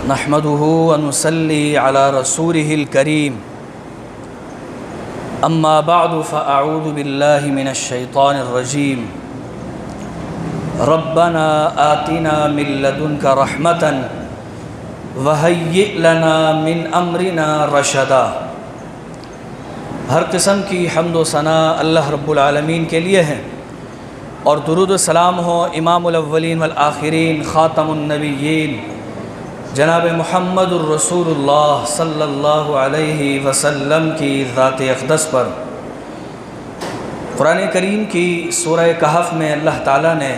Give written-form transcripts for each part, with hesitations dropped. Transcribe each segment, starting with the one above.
نحمده ونصلي على رسوله الكريم أما بعد فأعوذ بالله من الشيطان الرجيم ربنا آتنا من لدنك رحمة وهيئ لنا من أمرنا رشدا۔ ہر قسم کی حمد و ثناء اللہ رب العالمین کے لیے ہے، اور درود و سلام ہو امام الاولین والآخرین خاتم النبیین جناب محمد الرسول اللہ صلی اللہ علیہ وسلم کی ذات اقدس پر۔ قرآن کریم کی سورہ کہف میں اللہ تعالیٰ نے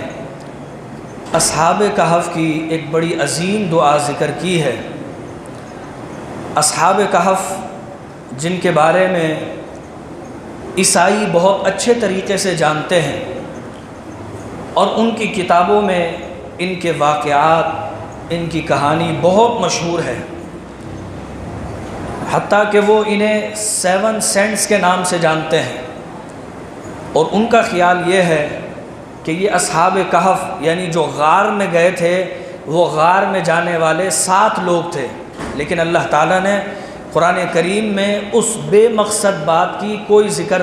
اصحاب کہف کی ایک بڑی عظیم دعا ذکر کی ہے۔ اصحاب کہف جن کے بارے میں عیسائی بہت اچھے طریقے سے جانتے ہیں، اور ان کی کتابوں میں ان کے واقعات، ان کی کہانی بہت مشہور ہے، حتیٰ کہ وہ انہیں 7 سینٹس کے نام سے جانتے ہیں۔ اور ان کا خیال یہ ہے کہ یہ اصحاب کہف یعنی جو غار میں گئے تھے، وہ غار میں جانے والے 7 لوگ تھے، لیکن اللہ تعالیٰ نے قرآن کریم میں اس بے مقصد بات کی کوئی ذکر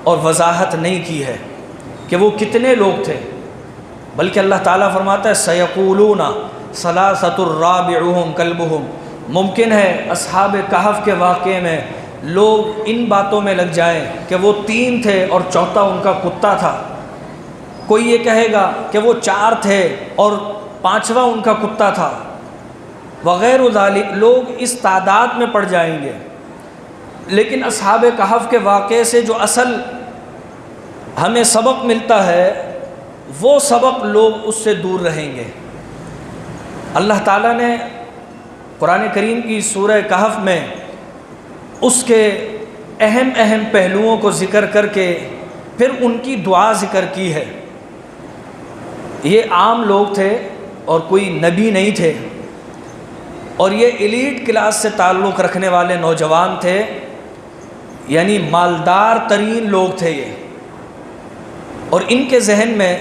اور وضاحت نہیں کی ہے کہ وہ کتنے لوگ تھے، بلکہ اللہ تعالیٰ فرماتا ہے سیقولون ثلاثۃ رابعہم کلبہم۔ ممکن ہے اصحاب کہف کے واقعے میں لوگ ان باتوں میں لگ جائیں کہ وہ 3 تھے اور چوتھا ان کا کتا تھا، کوئی یہ کہے گا کہ وہ 4 تھے اور 5واں ان کا کتا تھا، وغیر ذالک۔ لوگ اس تعداد میں پڑ جائیں گے، لیکن اصحاب کہف کے واقعے سے جو اصل ہمیں سبق ملتا ہے وہ سبق لوگ اس سے دور رہیں گے۔ اللہ تعالیٰ نے قرآن کریم کی سورہ کہف میں اس کے اہم اہم پہلوؤں کو ذکر کر کے پھر ان کی دعا ذکر کی ہے۔ یہ عام لوگ تھے اور کوئی نبی نہیں تھے، اور یہ ایلیٹ کلاس سے تعلق رکھنے والے نوجوان تھے، یعنی مالدار ترین لوگ تھے یہ۔ اور ان کے ذہن میں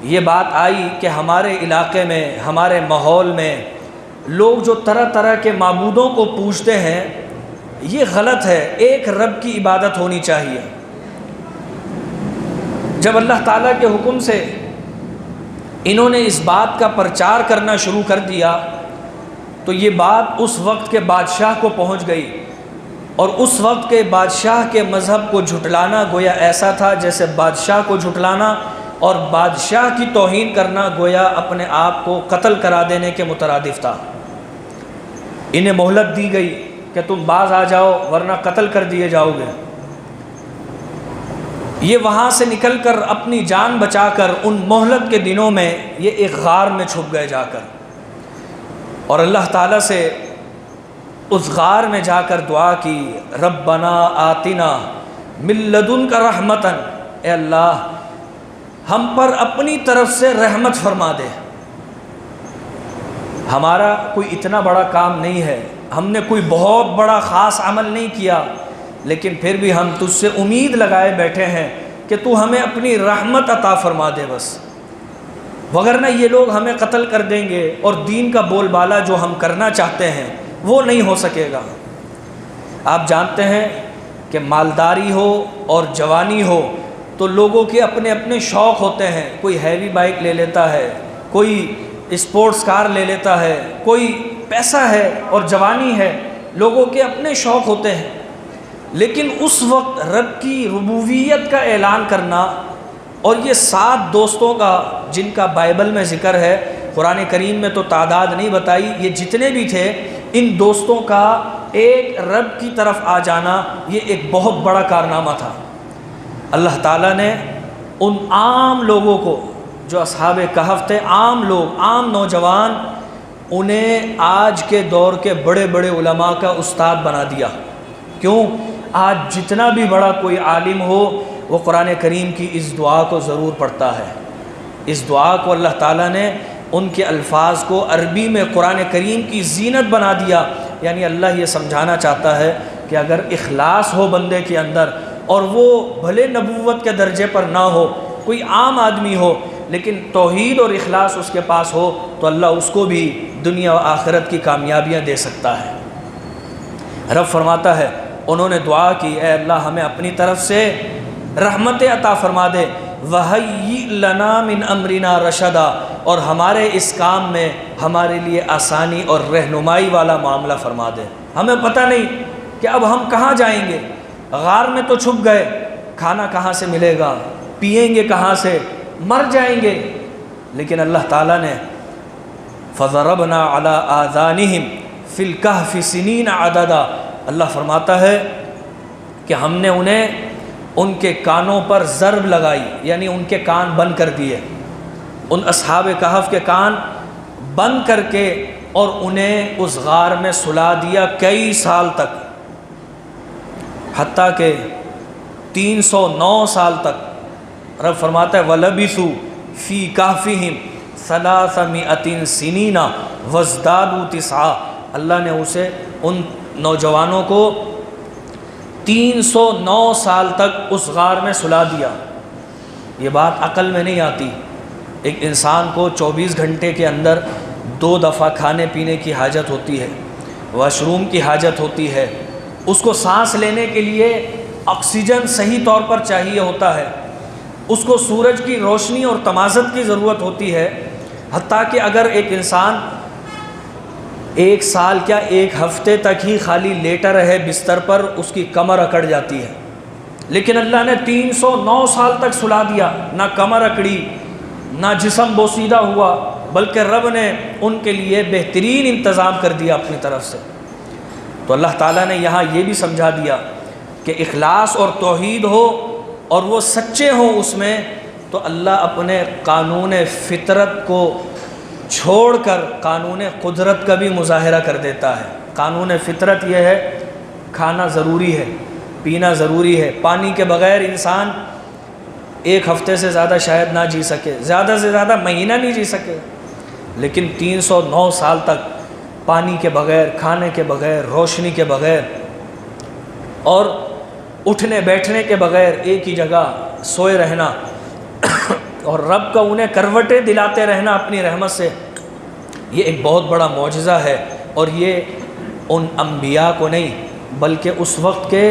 یہ بات آئی کہ ہمارے علاقے میں، ہمارے ماحول میں لوگ جو طرح طرح کے معبودوں کو پوجتے ہیں، یہ غلط ہے، ایک رب کی عبادت ہونی چاہیے۔ جب اللہ تعالیٰ کے حکم سے انہوں نے اس بات کا پرچار کرنا شروع کر دیا تو یہ بات اس وقت کے بادشاہ کو پہنچ گئی، اور اس وقت کے بادشاہ کے مذہب کو جھٹلانا گویا ایسا تھا جیسے بادشاہ کو جھٹلانا اور بادشاہ کی توہین کرنا گویا اپنے آپ کو قتل کرا دینے کے مترادف تھا۔ انہیں مہلت دی گئی کہ تم باز آ جاؤ ورنہ قتل کر دیے جاؤ گے۔ یہ وہاں سے نکل کر اپنی جان بچا کر ان مہلت کے دنوں میں یہ ایک غار میں چھپ گئے جا کر، اور اللہ تعالیٰ سے اس غار میں جا کر دعا کی، ربنا آتنا من لدنک رحمتاً، اے اللہ ہم پر اپنی طرف سے رحمت فرما دے۔ ہمارا کوئی اتنا بڑا کام نہیں ہے، ہم نے کوئی بہت بڑا خاص عمل نہیں کیا، لیکن پھر بھی ہم تجھ سے امید لگائے بیٹھے ہیں کہ تو ہمیں اپنی رحمت عطا فرما دے بس، وگرنہ یہ لوگ ہمیں قتل کر دیں گے، اور دین کا بول بالا جو ہم کرنا چاہتے ہیں وہ نہیں ہو سکے گا۔ آپ جانتے ہیں کہ مالداری ہو اور جوانی ہو تو لوگوں کے اپنے اپنے شوق ہوتے ہیں، کوئی ہیوی بائک لے لیتا ہے، کوئی اسپورٹس کار لے لیتا ہے، کوئی پیسہ ہے اور جوانی ہے، لوگوں کے اپنے شوق ہوتے ہیں۔ لیکن اس وقت رب کی ربوبیت کا اعلان کرنا، اور یہ 7 دوستوں کا جن کا بائبل میں ذکر ہے، قرآن کریم میں تو تعداد نہیں بتائی، یہ جتنے بھی تھے ان دوستوں کا ایک رب کی طرف آ جانا، یہ ایک بہت بڑا کارنامہ تھا۔ اللہ تعالیٰ نے ان عام لوگوں کو جو اصحاب کہف تھے، عام لوگ، عام نوجوان، انہیں آج کے دور کے بڑے بڑے علماء کا استاد بنا دیا۔ کیوں؟ آج جتنا بھی بڑا کوئی عالم ہو وہ قرآن کریم کی اس دعا کو ضرور پڑھتا ہے۔ اس دعا کو اللہ تعالیٰ نے ان کے الفاظ کو عربی میں قرآن کریم کی زینت بنا دیا، یعنی اللہ یہ سمجھانا چاہتا ہے کہ اگر اخلاص ہو بندے کے اندر، اور وہ بھلے نبوت کے درجے پر نہ ہو، کوئی عام آدمی ہو، لیکن توحید اور اخلاص اس کے پاس ہو، تو اللہ اس کو بھی دنیا و آخرت کی کامیابیاں دے سکتا ہے۔ رب فرماتا ہے انہوں نے دعا کی، اے اللہ ہمیں اپنی طرف سے رحمت عطا فرما دے، وَهَيِّئْ لَنَا مِنْ أَمْرِنَا رَشَدًا، اور ہمارے اس کام میں ہمارے لیے آسانی اور رہنمائی والا معاملہ فرما دے۔ ہمیں پتہ نہیں کہ اب ہم کہاں جائیں گے، غار میں تو چھپ گئے، کھانا کہاں سے ملے گا، پئیں گے کہاں سے، مر جائیں گے، لیکن اللہ تعالیٰ نے فَضَرَبْنَا عَلَىٰ آذَانِهِمْ فِي الْكَهْفِ سِنِينَ عَدَدًا، اللہ فرماتا ہے کہ ہم نے انہیں ان کے کانوں پر ضرب لگائی، یعنی ان کے کان بند کر دیے، ان اصحاب کہف کے کان بند کر کے، اور انہیں اس غار میں سلا دیا کئی سال تک، حتیٰ کہ 309 سال تک۔ رب فرماتا ہے وَلَبِثُوا فِي كَهْفِهِمْ 300 سنین وازدادوا 9، اللہ نے اسے ان نوجوانوں کو 309 سال تک اس غار میں سلا دیا۔ یہ بات عقل میں نہیں آتی، ایک انسان کو 24 گھنٹے کے اندر 2 دفعہ کھانے پینے کی حاجت ہوتی ہے، واش روم کی حاجت ہوتی ہے، اس کو سانس لینے کے لیے آکسیجن صحیح طور پر چاہیے ہوتا ہے، اس کو سورج کی روشنی اور تمازت کی ضرورت ہوتی ہے، حتیٰ کہ اگر ایک انسان 1 سال کیا 1 ہفتے تک ہی خالی لیٹا رہے بستر پر، اس کی کمر اکڑ جاتی ہے، لیکن اللہ نے 309 سال تک سلا دیا، نہ کمر اکڑی نہ جسم بوسیدہ ہوا، بلکہ رب نے ان کے لیے بہترین انتظام کر دیا اپنی طرف سے۔ تو اللہ تعالیٰ نے یہاں یہ بھی سمجھا دیا کہ اخلاص اور توحید ہو اور وہ سچے ہوں اس میں، تو اللہ اپنے قانون فطرت کو چھوڑ کر قانون قدرت کا بھی مظاہرہ کر دیتا ہے۔ قانون فطرت یہ ہے کھانا ضروری ہے، پینا ضروری ہے، پانی کے بغیر انسان 1 ہفتے سے زیادہ شاید نہ جی سکے، زیادہ سے زیادہ مہینہ نہیں جی سکے، لیکن 309 سال تک پانی کے بغیر، کھانے کے بغیر، روشنی کے بغیر اور اٹھنے بیٹھنے کے بغیر ایک ہی جگہ سوئے رہنا اور رب کا انہیں کروٹیں دلاتے رہنا اپنی رحمت سے، یہ ایک بہت بڑا معجزہ ہے، اور یہ ان انبیاء کو نہیں بلکہ اس وقت کے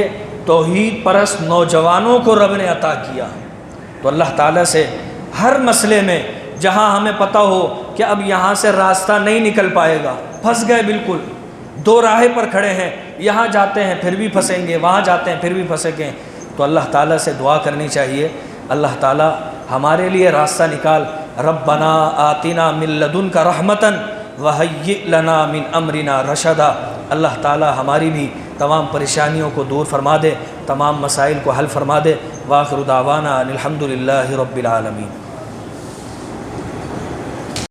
توحید پرست نوجوانوں کو رب نے عطا کیا۔ تو اللہ تعالیٰ سے ہر مسئلے میں جہاں ہمیں پتہ ہو کہ اب یہاں سے راستہ نہیں نکل پائے گا، پھنس گئے، بالکل 2 راہیں پر کھڑے ہیں، یہاں جاتے ہیں پھر بھی پھنسیں گے، وہاں جاتے ہیں پھر بھی پھنسیں گے، تو اللہ تعالیٰ سے دعا کرنی چاہیے، اللہ تعالیٰ ہمارے لیے راستہ نکال۔ ربنا آتنا من لدنک رحمتاً وہیئ لنا من امرنا رشدا، اللہ تعالیٰ ہماری بھی تمام پریشانیوں کو دور فرما دے، تمام مسائل کو حل فرما دے۔ وآخر دعوانا الحمد للہ رب العالمین۔